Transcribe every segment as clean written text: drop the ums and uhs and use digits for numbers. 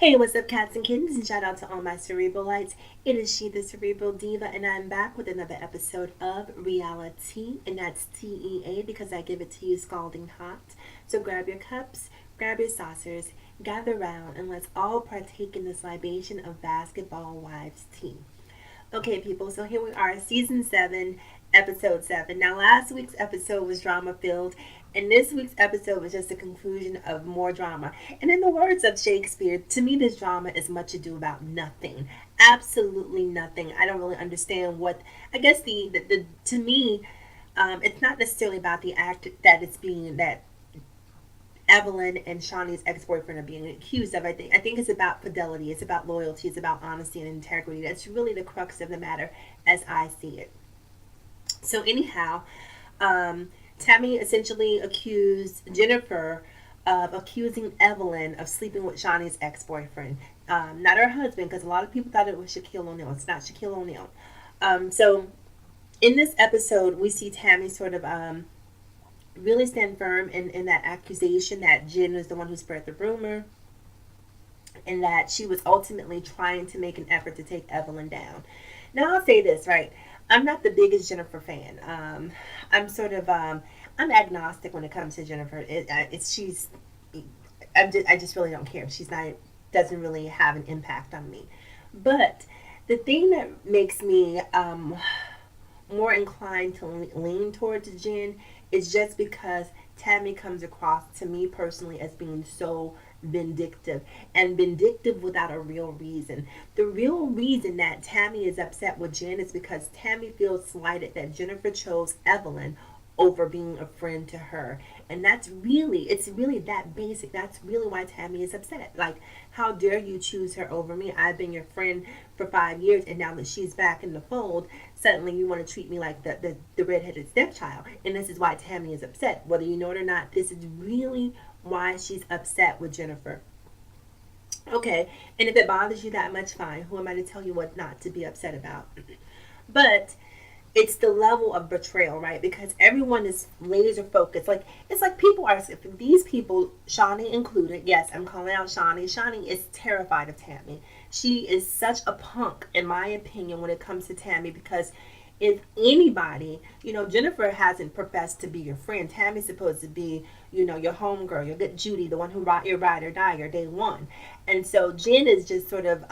Hey, what's up, cats and kittens? And shout out to all my cerebral lights. It is she, the Cerebral Diva, and I'm back with another episode of Reality, and that's TEA because I give it to you scalding hot. So grab your cups, grab your saucers, gather round, and let's all partake in this libation of basketball wives tea. Okay, people, so here we are, season 7, episode 7. Now, last week's episode was drama filled, and this week's episode was just a conclusion of more drama. And in the words of Shakespeare, to me, this drama is much ado about nothing. Absolutely nothing. I don't really understand what, I guess, the to me, it's not necessarily about the act that it's being, that Evelyn and Shaunie's ex-boyfriend are being accused of. I think it's about fidelity, it's about loyalty, it's about honesty and integrity. That's really the crux of the matter as I see it. So anyhow, Tami essentially accused Jennifer of accusing Evelyn of sleeping with Shaunie's ex-boyfriend, not her husband, because a lot of people thought it was Shaquille O'Neal. It's not Shaquille O'Neal. So in this episode, we see Tami sort of really stand firm in that accusation that Jen was the one who spread the rumor, and that she was ultimately trying to make an effort to take Evelyn down. Now, I'll say this, right? I'm not the biggest Jennifer fan. I'm sort of I'm agnostic when it comes to Jennifer. I just really don't care. She's not, doesn't really have an impact on me. But the thing that makes me more inclined to lean towards Jen is just because Tami comes across to me personally as being so vindictive, and vindictive without a real reason. The real reason that Tami is upset with Jen is because Tami feels slighted that Jennifer chose Evelyn over being a friend to her. And it's really that basic. That's really why Tami is upset. Like, how dare you choose her over me? I've been your friend for 5 years, and now that she's back in the fold, suddenly you want to treat me like the redheaded stepchild. And this is why Tami is upset. Whether you know it or not, this is really why she's upset with Jennifer. Okay, and if it bothers you that much, fine. Who am I to tell you what not to be upset about? But it's the level of betrayal, right? Because everyone is laser focused. Like, it's like people are, these people, Shaunie included, yes, I'm calling out Shaunie. Shaunie is terrified of Tami. She is such a punk, in my opinion, when it comes to Tami, because if anybody, Jennifer hasn't professed to be your friend. Tami's supposed to be, your homegirl, your good Judy, the one who your ride or die, your day one. And so Jen is just sort of,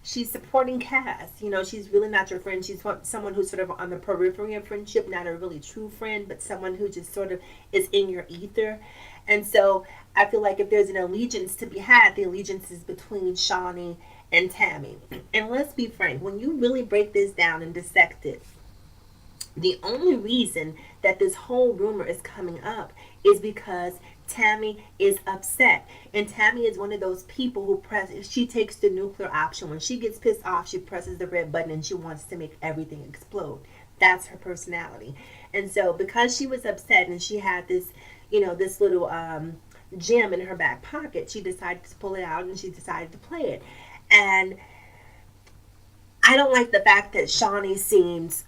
she's supporting Cass. She's really not your friend. She's someone who's sort of on the periphery of friendship, not a really true friend, but someone who just sort of is in your ether. And so I feel like if there's an allegiance to be had, the allegiance is between Shaunie and Tami. And let's be frank, when you really break this down and dissect it, the only reason that this whole rumor is coming up is because Tami is upset. And Tami is one of those people who she takes the nuclear option. When she gets pissed off, she presses the red button and she wants to make everything explode. That's her personality. And so because she was upset and she had this, this little gem in her back pocket, she decided to pull it out and she decided to play it. And I don't like the fact that Shaunie seems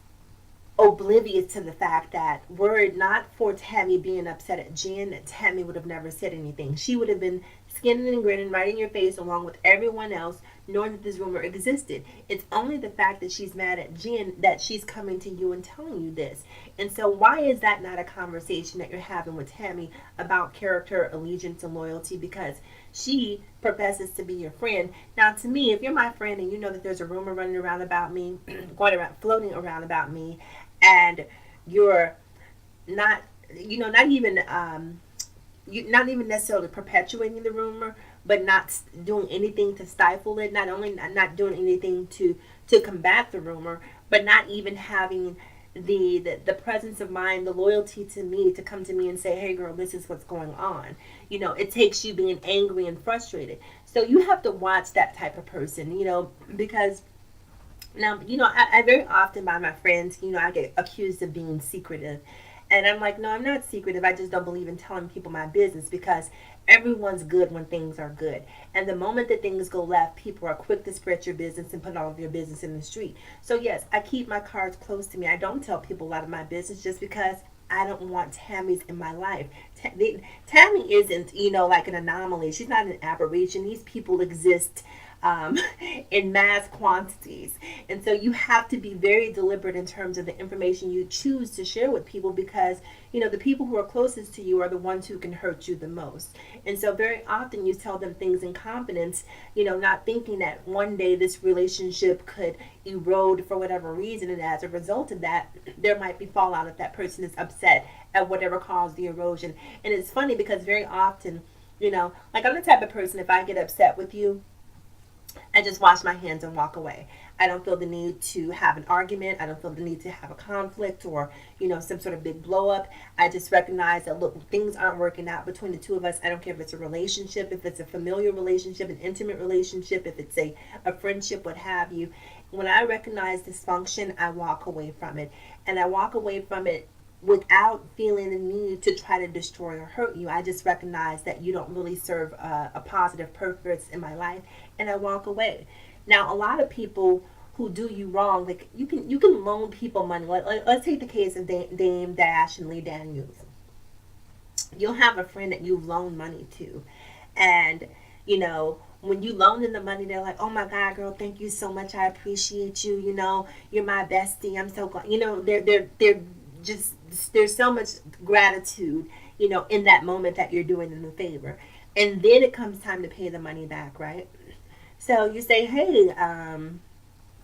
oblivious to the fact that were it not for Tami being upset at Jen, that Tami would have never said anything. She would have been skinning and grinning right in your face along with everyone else, knowing that this rumor existed. It's only the fact that she's mad at Jen that she's coming to you and telling you this. And so why is that not a conversation that you're having with Tami about character, allegiance, and loyalty? Because she professes to be your friend. Now, to me, if you're my friend and you know that there's a rumor running around about me, floating around about me, and you're not, not even, you not even necessarily perpetuating the rumor, but not doing anything to stifle it, not only not doing anything to combat the rumor, but not even having the presence of mind, the loyalty to me to come to me and say, hey girl, this is what's going on. It takes you being angry and frustrated. So you have to watch that type of person, because now, I very often by my friends, I get accused of being secretive. And I'm like, no, I'm not secretive. I just don't believe in telling people my business because everyone's good when things are good. And the moment that things go left, people are quick to spread your business and put all of your business in the street. So yes, I keep my cards close to me. I don't tell people a lot of my business just because I don't want Tami's in my life. Tammy isn't, like an anomaly. She's not an aberration. These people exist um, in mass quantities. And so you have to be very deliberate in terms of the information you choose to share with people because, the people who are closest to you are the ones who can hurt you the most. And so very often you tell them things in confidence, not thinking that one day this relationship could erode for whatever reason. And as a result of that, there might be fallout if that person is upset at whatever caused the erosion. And it's funny because very often, like I'm the type of person, if I get upset with you, I just wash my hands and walk away. I don't feel the need to have an argument. I don't feel the need to have a conflict or, some sort of big blow up. I just recognize that, look, things aren't working out between the two of us. I don't care if it's a relationship, if it's a familial relationship, an intimate relationship, if it's a friendship, what have you. When I recognize dysfunction, I walk away from it. And I walk away from it without feeling the need to try to destroy or hurt you. I just recognize that you don't really serve a positive purpose in my life, and I walk away. Now, a lot of people who do you wrong, like you can loan people money. Let's take the case of Dame Dash and Lee Daniels. You'll have a friend that you've loaned money to, and when you loan them the money, they're like, "Oh my God, girl, thank you so much. I appreciate you. You're my bestie. I'm so glad." They're just there's so much gratitude, in that moment that you're doing them a favor, and then it comes time to pay the money back, right? So you say, "Hey,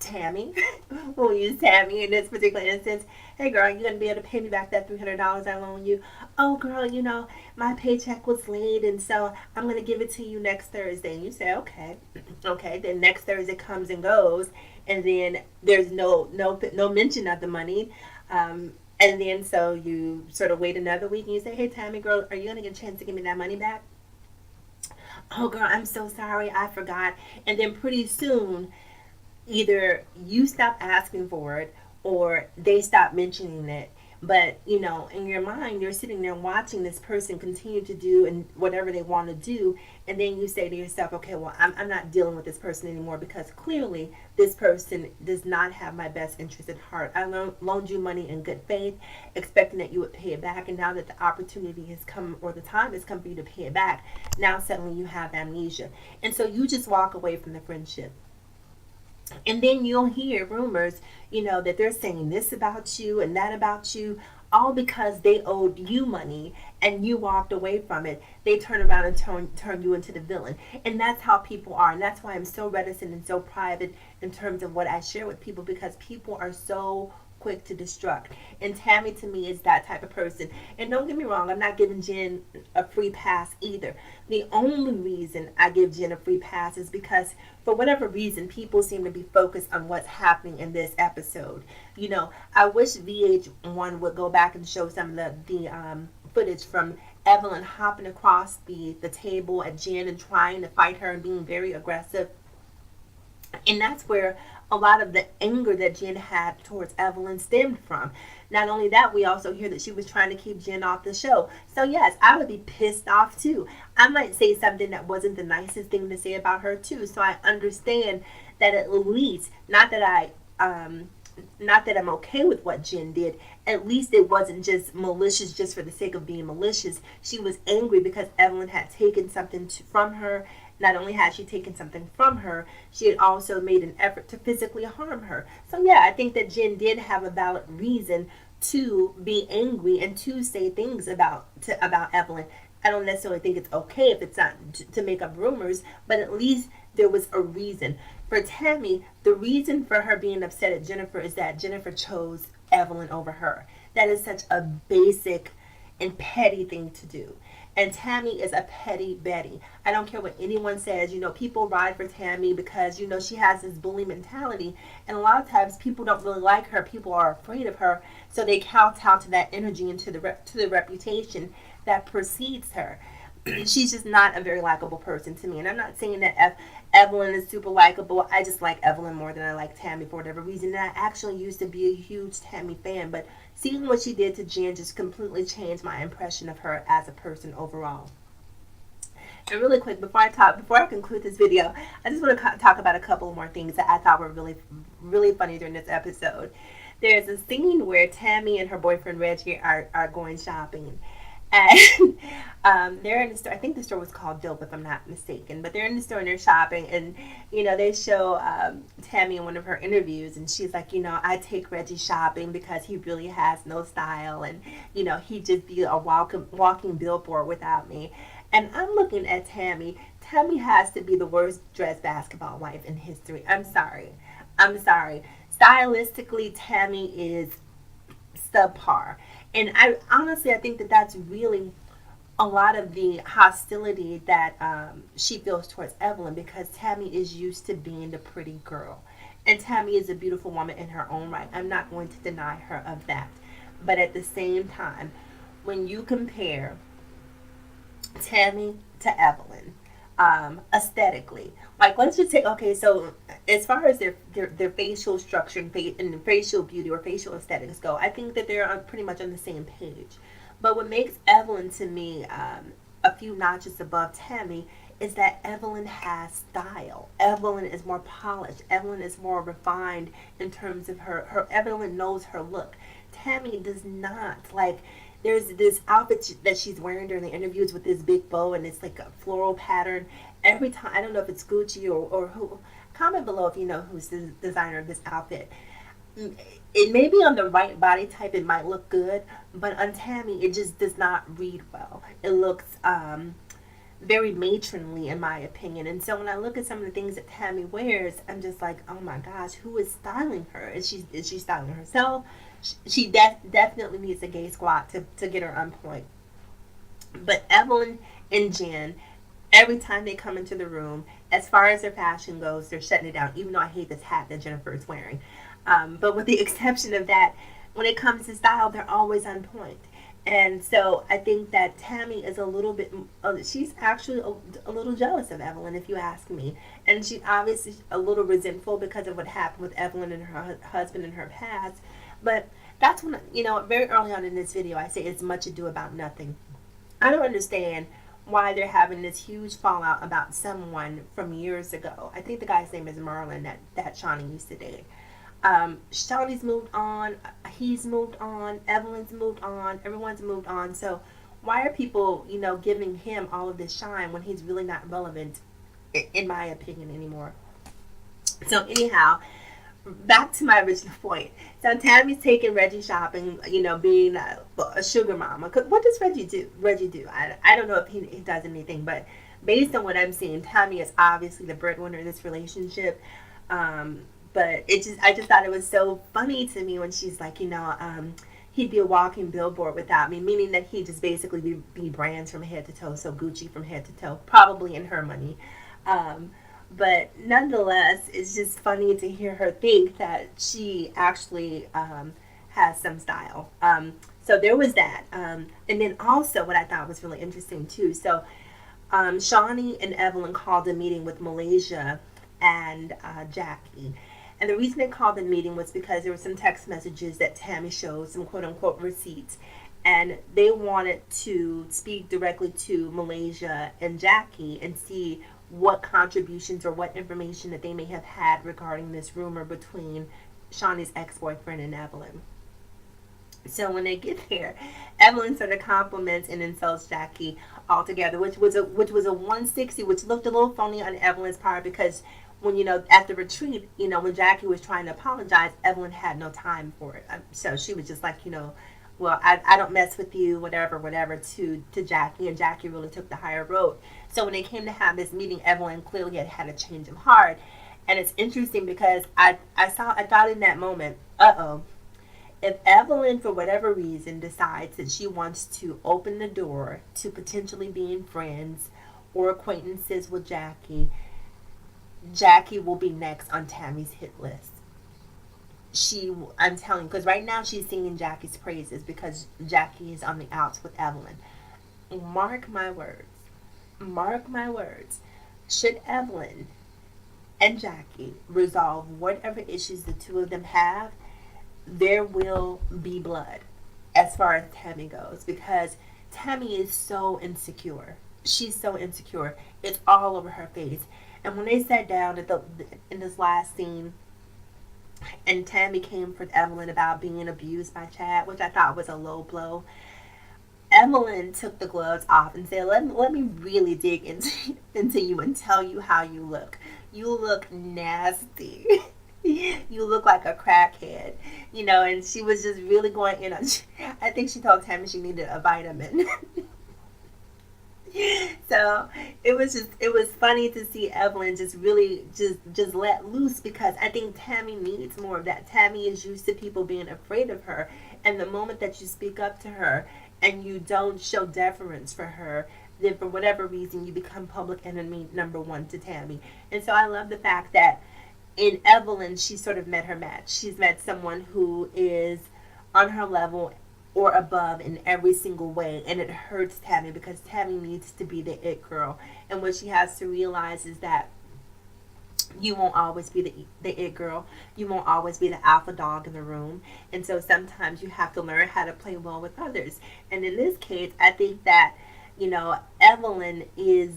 Tammy," we'll use Tammy in this particular instance. "Hey, girl, you gonna be able to pay me back that $300 I loaned you?" "Oh, girl, my paycheck was late, and so I'm gonna give it to you next Thursday." And you say, "Okay, okay." Then next Thursday comes and goes, and then there's no mention of the money. And then so you sort of wait another week, and you say, "Hey, Tammy, girl, are you gonna get a chance to give me that money back?" "Oh, girl, I'm so sorry, I forgot." And then pretty soon, either you stop asking for it or they stop mentioning it. But in your mind, you're sitting there watching this person continue to do and whatever they want to do, and then you say to yourself, "Okay, well, I'm not dealing with this person anymore because clearly this person does not have my best interest at heart. I loaned you money in good faith, expecting that you would pay it back, and now that the opportunity has come or the time has come for you to pay it back, now suddenly you have amnesia." And so you just walk away from the friendship. And then you'll hear rumors, that they're saying this about you and that about you, all because they owed you money and you walked away from it. They turn around and turn you into the villain. And that's how people are. And that's why I'm so reticent and so private in terms of what I share with people, because people are so quick to destruct. And Tammy, to me, is that type of person. And don't get me wrong, I'm not giving Jen a free pass either. The only reason I give Jen a free pass is because for whatever reason, people seem to be focused on what's happening in this episode. I wish VH1 would go back and show some of the footage from Evelyn hopping across the table at Jen and trying to fight her and being very aggressive. And that's where a lot of the anger that Jen had towards Evelyn stemmed from. Not only that, we also hear that she was trying to keep Jen off the show. So yes, I would be pissed off too. I might say something that wasn't the nicest thing to say about her too. So I understand that at least, not that I'm okay with what Jen did, at least it wasn't just malicious just for the sake of being malicious. She was angry because Evelyn had taken something from her. Not only had she taken something from her, she had also made an effort to physically harm her. So yeah, I think that Jen did have a valid reason to be angry and to say things about Evelyn. I don't necessarily think it's okay if it's not to make up rumors, but at least there was a reason. For Tammy, the reason for her being upset at Jennifer is that Jennifer chose Evelyn over her. That is such a basic and petty thing to do. And Tammy is a petty Betty. I don't care what anyone says. People ride for Tammy because, she has this bully mentality. And a lot of times people don't really like her. People are afraid of her. So they kowtow to that energy and to the reputation that precedes her. She's just not a very likable person to me. And I'm not saying that Evelyn is super likable. I just like Evelyn more than I like Tammy for whatever reason. And I actually used to be a huge Tammy fan. But seeing what she did to Jen just completely changed my impression of her as a person overall. And really quick, before I conclude this video, I just want to talk about a couple more things that I thought were really, really funny during this episode. There's a scene where Tammy and her boyfriend Reggie are going shopping. And they're in the store. I think the store was called Dope, if I'm not mistaken. But they're in the store and they're shopping, and they show Tami in one of her interviews, and she's like, I take Reggie shopping because he really has no style, and he'd just be a walking billboard without me. And I'm looking at Tami. Tami has to be the worst dressed basketball wife in history. I'm sorry. I'm sorry. Stylistically, Tami is subpar. And I think that that's really a lot of the hostility that she feels towards Evelyn, because Tami is used to being the pretty girl. And Tami is a beautiful woman in her own right. I'm not going to deny her of that. But at the same time, when you compare Tami to Evelyn, aesthetically, like, let's just take, okay, so as far as their facial structure and facial beauty or facial aesthetics go, I think that they're pretty much on the same page. But what makes Evelyn to me a few notches above Tami is that Evelyn has style. Evelyn is more polished. Evelyn is more refined in terms of her Evelyn knows her look. Tami does not. Like, there's this outfit that she's wearing during the interviews with this big bow, and it's like a floral pattern. Every time, I don't know if it's Gucci or who. Comment below if you know who's the designer of this outfit. It may be on the right body type, it might look good, but on Tami, it just does not read well. It looks very matronly, in my opinion. And so when I look at some of the things that Tami wears, I'm just like, oh my gosh, who is styling her? Is she styling herself? She definitely needs a gay squad to get her on point. But Evelyn and Jen, every time they come into the room, as far as their fashion goes, they're shutting it down, even though I hate this hat that Jennifer is wearing. But with the exception of that, when it comes to style, they're always on point. And so I think that Tami is a little bit, she's actually a little jealous of Evelyn, if you ask me. And she's obviously a little resentful because of what happened with Evelyn and her husband in her past. But that's when, very early on in this video, I say it's much ado about nothing. I don't understand why they're having this huge fallout about someone from years ago. I think the guy's name is Merlin that Shaunie used to date. Shaunie's moved on, he's moved on, Evelyn's moved on, everyone's moved on. So why are people, giving him all of this shine when he's really not relevant, in my opinion, anymore? So anyhow, back to my original point. So Tami's taking Reggie shopping, being a sugar mama. What does Reggie do? I don't know if he does anything, but based on what I'm seeing, Tami is obviously the breadwinner in this relationship. But I just thought it was so funny to me when she's like, he'd be a walking billboard without me, meaning that he'd just basically be brands from head to toe, so Gucci from head to toe, probably in her money. But nonetheless, it's just funny to hear her think that she actually has some style. So there was that. And then also what I thought was really interesting too. So Shaunie and Evelyn called a meeting with Malaysia and Jackie. And the reason they called the meeting was because there were some text messages that Tami showed, some quote-unquote receipts. And they wanted to speak directly to Malaysia and Jackie and see what contributions or what information that they may have had regarding this rumor between Shaunie's ex-boyfriend and Evelyn. So when they get there, Evelyn sort of compliments and insults Jackie altogether, which was a 160, which looked a little phony on Evelyn's part, because when, at the retreat, when Jackie was trying to apologize, Evelyn had no time for it. So she was just like, well, I don't mess with you, whatever, to Jackie, and Jackie really took the higher road. So when they came to have this meeting, Evelyn clearly had a change of heart. And it's interesting because I thought in that moment, if Evelyn, for whatever reason, decides that she wants to open the door to potentially being friends or acquaintances with Jackie, Jackie will be next on Tami's hit list. I'm telling you, because right now she's singing Jackie's praises because Jackie is on the outs with Evelyn. Mark my words. Should Evelyn and Jackie resolve whatever issues the two of them have, there will be blood as far as Tami goes, because Tami is so insecure. She's so insecure. It's all over her face. And when they sat down in this last scene, and Tami came for Evelyn about being abused by Chad, which I thought was a low blow, Evelyn took the gloves off and said, let me really dig into you and tell you how you look. You look nasty. You look like a crackhead, and she was just really going in on. I think she told Tammy she needed a vitamin. So it was funny to see Evelyn just really just let loose, because I think Tammy needs more of that. Tammy is used to people being afraid of her, and the moment that you speak up to her and you don't show deference for her, then for whatever reason you become public enemy number one to Tammy. And so I love the fact that in Evelyn, she sort of met her match. She's met someone who is on her level or above in every single way, and it hurts Tammy because Tammy needs to be the it girl. And what she has to realize is that you won't always be the it girl. You won't always be the alpha dog in the room. And so sometimes you have to learn how to play well with others. And in this case, I think that, Evelyn is,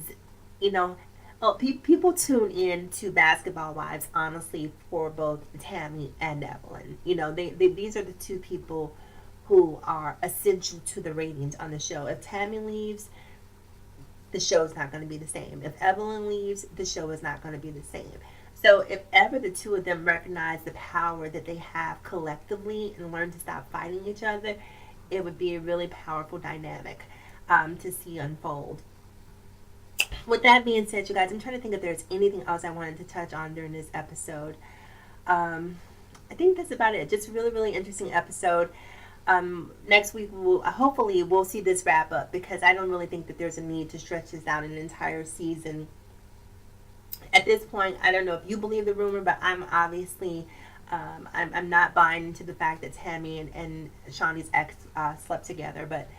you know, oh, people tune in to Basketball Wives, honestly, for both Tammy and Evelyn. These are the two people who are essential to the ratings on the show. If Tammy leaves, the show is not going to be the same. If Evelyn leaves, the show is not going to be the same. So if ever the two of them recognize the power that they have collectively and learn to stop fighting each other, it would be a really powerful dynamic to see unfold. With that being said, you guys, I'm trying to think if there's anything else I wanted to touch on during this episode. I think that's about it. Just a really, really interesting episode. Next week, hopefully we'll see this wrap up, because I don't really think that there's a need to stretch this out an entire season. At this point, I don't know if you believe the rumor, but I'm obviously I'm not buying into the fact that Tami and Shaunie's ex slept together. But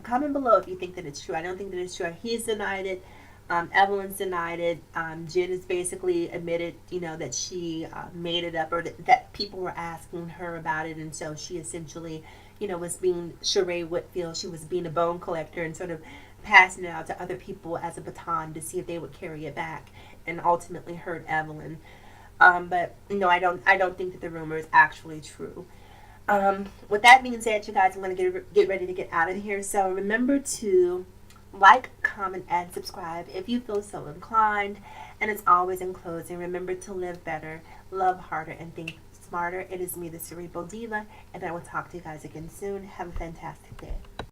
comment below if you think that it's true. I don't think that it's true. He's denied it. Evelyn's denied it. Jen has basically admitted, that she made it up, or that people were asking her about it, and so she essentially, was being Sheree Whitfield. She was being a bone collector and sort of passing it out to other people as a baton to see if they would carry it back, and ultimately hurt Evelyn. But no, I don't think that the rumor is actually true. With that being said, you guys, I'm going to get ready to get out of here. So remember to like, comment, and subscribe if you feel so inclined. And as always, in closing, remember to live better, love harder, and think smarter. It is me, the Cerebral Diva, and I will talk to you guys again soon. Have a fantastic day.